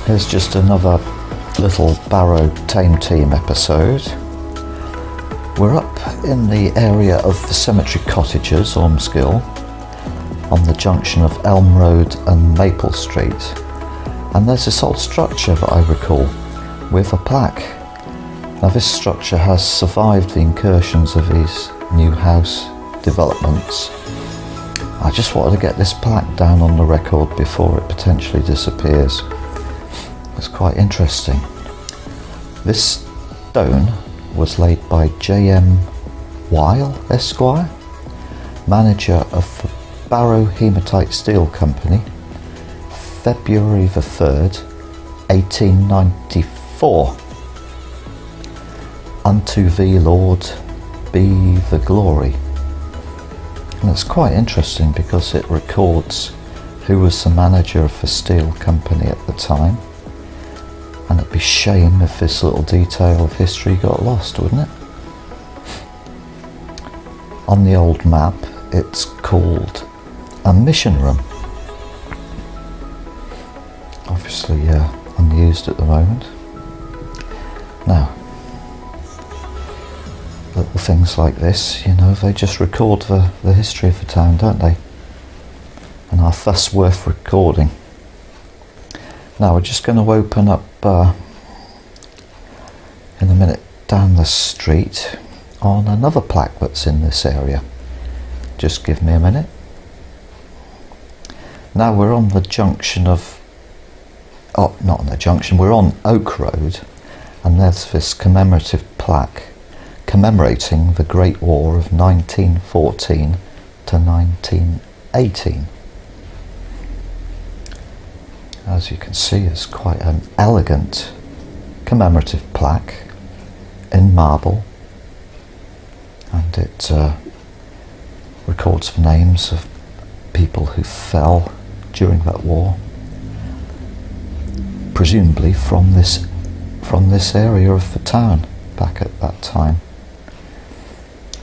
Here's just another little Barrow Tame team episode. We're up in the area of the Cemetery Cottages, Ormskill, on the junction of Elm Road and Maple Street. And there's this old structure that I recall with a plaque. Now this structure has survived the incursions of these new house developments. I just wanted to get this plaque down on the record before it potentially disappears. It's quite interesting. This stone was laid by J.M. Weil, Esquire, manager of the Barrow Haematite Steel Company, February the 3rd, 1894. Unto thee, Lord, be the glory. And it's quite interesting because it records who was the manager of the steel company at the time. And it'd be a shame if this little detail of history got lost, wouldn't it? On the old map, it's called a mission room. Obviously unused at the moment. Now, little things like this, you know, they just record the history of the town, don't they? And are thus worth recording. Now we're just going to open up in a minute down the street on another plaque that's in this area. Just give me a minute. Now we're on the junction of, oh, not on the junction, we're on Oak Road, and there's this commemorative plaque commemorating the Great War of 1914 to 1918. As you can see, it's quite an elegant commemorative plaque in marble, and it records the names of people who fell during that war, presumably from this area of the town back at that time.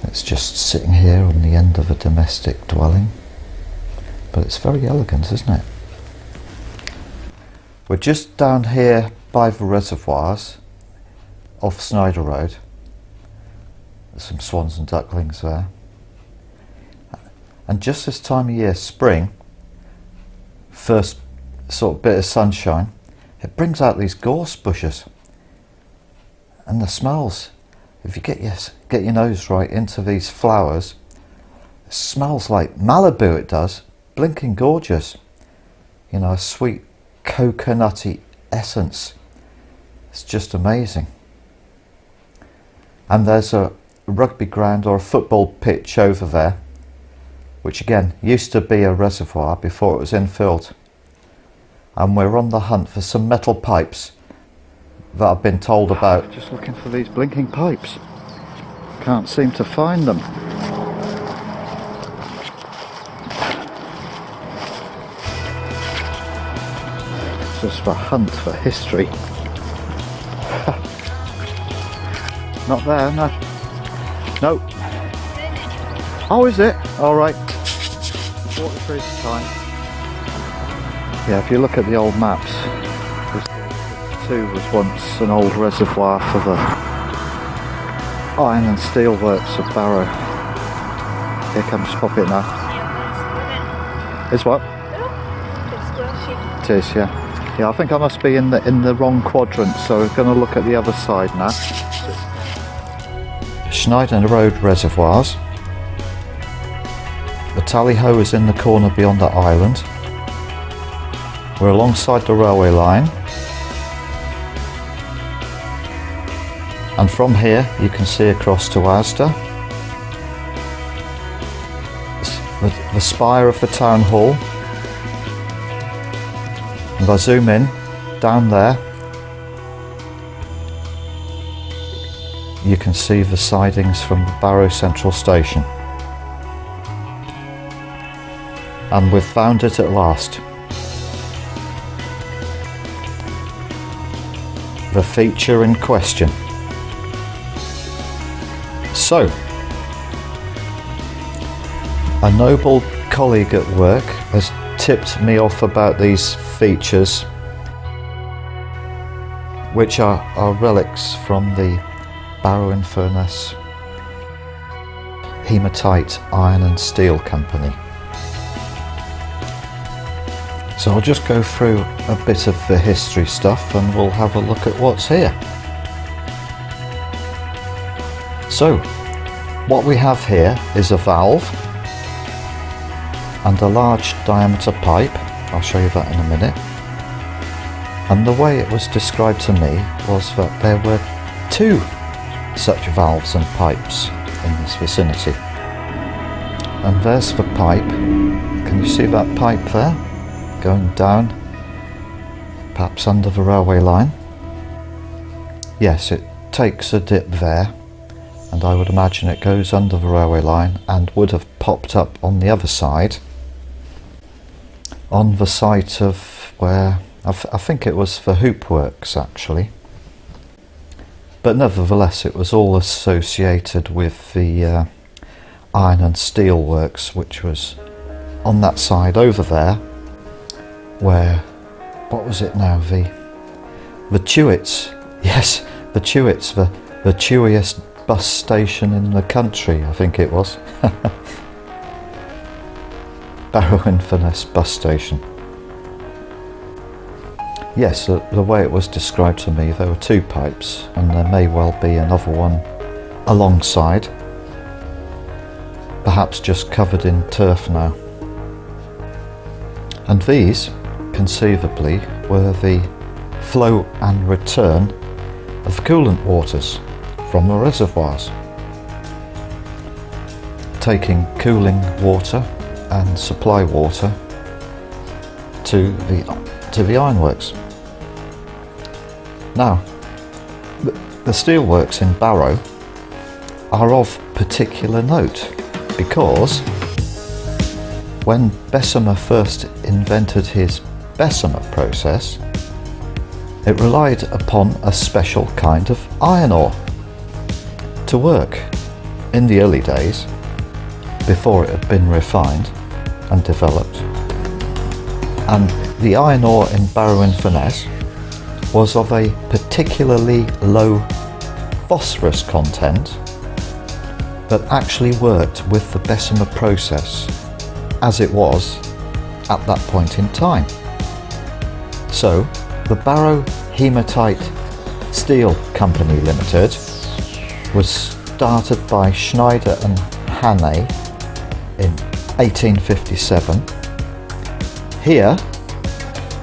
It's just sitting here on the end of a domestic dwelling, but it's very elegant, isn't it? We're just down here by the reservoirs off Schneider Road. There's some swans and ducklings there. And just this time of year, spring, first sort of bit of sunshine, it brings out these gorse bushes. And the smells, if you get your nose right into these flowers, it smells like Malibu, it does. Blinking gorgeous. You know, a sweet coconutty essence. It's just amazing. And there's a rugby ground or a football pitch over there, which again used to be a reservoir before it was infilled. And we're on the hunt for some metal pipes that I've been told about. Just looking for these blinking pipes. Can't seem to find them. Just for a hunt for history. Not there, no. No. Oh, is it? Alright. 43 time. Yeah, if you look at the old maps, this too was once an old reservoir for the iron and steel works of Barrow. Here comes Pop It now. Is what? It is, yeah. Yeah, I think I must be in the wrong quadrant, so we're going to look at the other side now. Schneider Road reservoirs. The tally-ho is in the corner beyond the island. We're alongside the railway line, and from here you can see across to Asda, the spire of the town hall, and if I zoom in, down there you can see the sidings from the Barrow Central Station. And we've found it at last. The feature in question. So, a noble colleague at work has tipped me off about these features, which are relics from the Barrow-in-Furness Haematite Iron and Steel Company. So I'll just go through a bit of the history stuff and we'll have a look at what's here. So, what we have here is a valve and a large diameter pipe. I'll show you that in a minute. And the way it was described to me was that there were 2 such valves and pipes in this vicinity. And there's the pipe. Can you see that pipe there? Going down, perhaps under the railway line. Yes, it takes a dip there, and I would imagine it goes under the railway line and would have popped up on the other side, on the site of where, I think it was the hoop works actually. But nevertheless it was all associated with the iron and steel works, which was on that side over there, where, what was it now, the Chewits, yes, the Chewits, the chewiest bus station in the country, I think it was. Barrow-in-Furness bus station. Yes, the way it was described to me, there were 2 pipes, and there may well be another one alongside, perhaps just covered in turf now. And these, conceivably, were the flow and return of coolant waters from the reservoirs, taking cooling water and supply water to the ironworks. Now, the steelworks in Barrow are of particular note because when Bessemer first invented his Bessemer process, it relied upon a special kind of iron ore to work in the early days, before it had been refined and developed. And the iron ore in Barrow-in-Furness was of a particularly low phosphorus content that actually worked with the Bessemer process as it was at that point in time. So the Barrow Haematite Steel Company Limited was started by Schneider and Tame in 1857. Here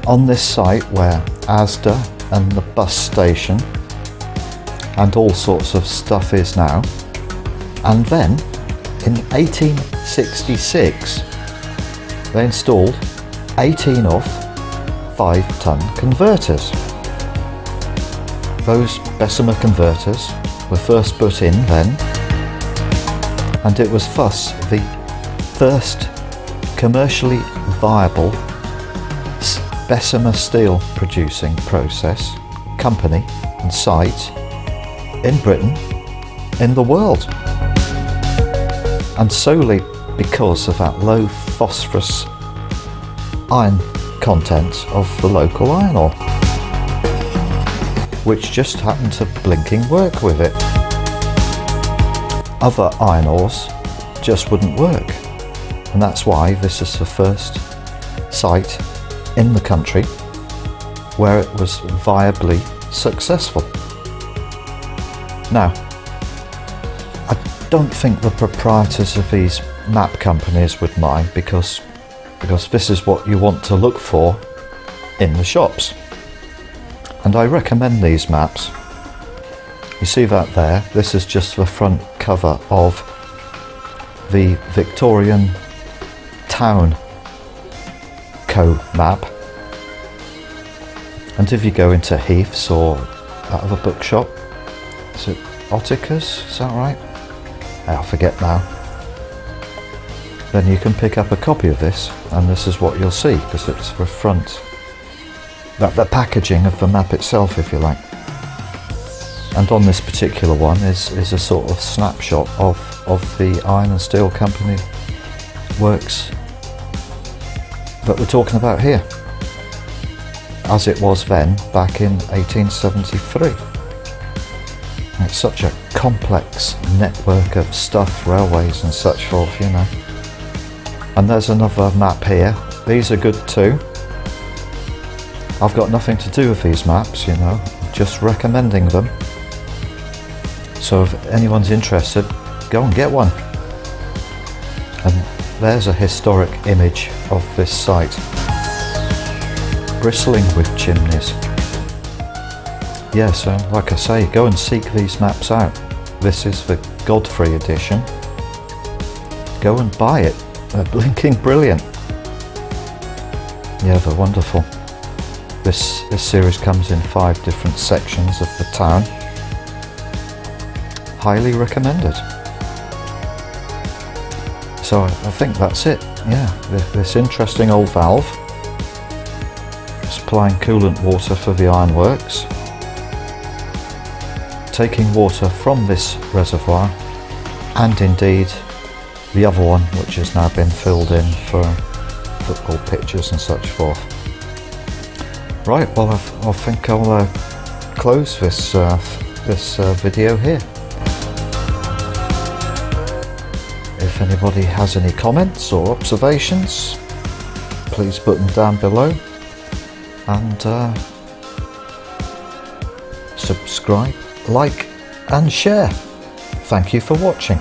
on this site where Asda and the bus station and all sorts of stuff is now, and then in 1866 they installed 18 of 5-ton converters. Those Bessemer converters were first put in then, and it was thus the first commercially viable Bessemer steel producing process, company and site in Britain, in the world. And solely because of that low phosphorus iron content of the local iron ore, which just happened to blinking work with it. Other iron ores just wouldn't work, and that's why this is the first site in the country where it was viably successful. Now, I don't think the proprietors of these map companies would mind, because this is what you want to look for in the shops. And I recommend these maps. You see that there? This is just the front cover of the Victorian Town Co map. And if you go into Heath's or that other bookshop, is it Ottica's, is that right? I forget now. Then you can pick up a copy of this, and this is what you'll see, because it's the front, the packaging of the map itself, if you like. And on this particular one is a sort of snapshot of the Iron and Steel Company works that we're talking about here, as it was then back in 1873. It's such a complex network of stuff, railways and such forth, you know. And there's another map here. These are good too. I've got nothing to do with these maps, you know, just recommending them. So if anyone's interested, go and get one. And there's a historic image of this site, bristling with chimneys. Yeah, so like I say, go and seek these maps out. This is the Godfrey edition. Go and buy it. They're blinking brilliant. Yeah, they're wonderful. This series comes in 5 different sections of the town. Highly recommended. So I think that's it. Yeah, this interesting old valve, supplying coolant water for the ironworks, taking water from this reservoir, and indeed the other one, which has now been filled in for football pitches and such forth. Right, well I think I'll close this video here. If anybody has any comments or observations, please put them down below, and subscribe, like and share. Thank you for watching.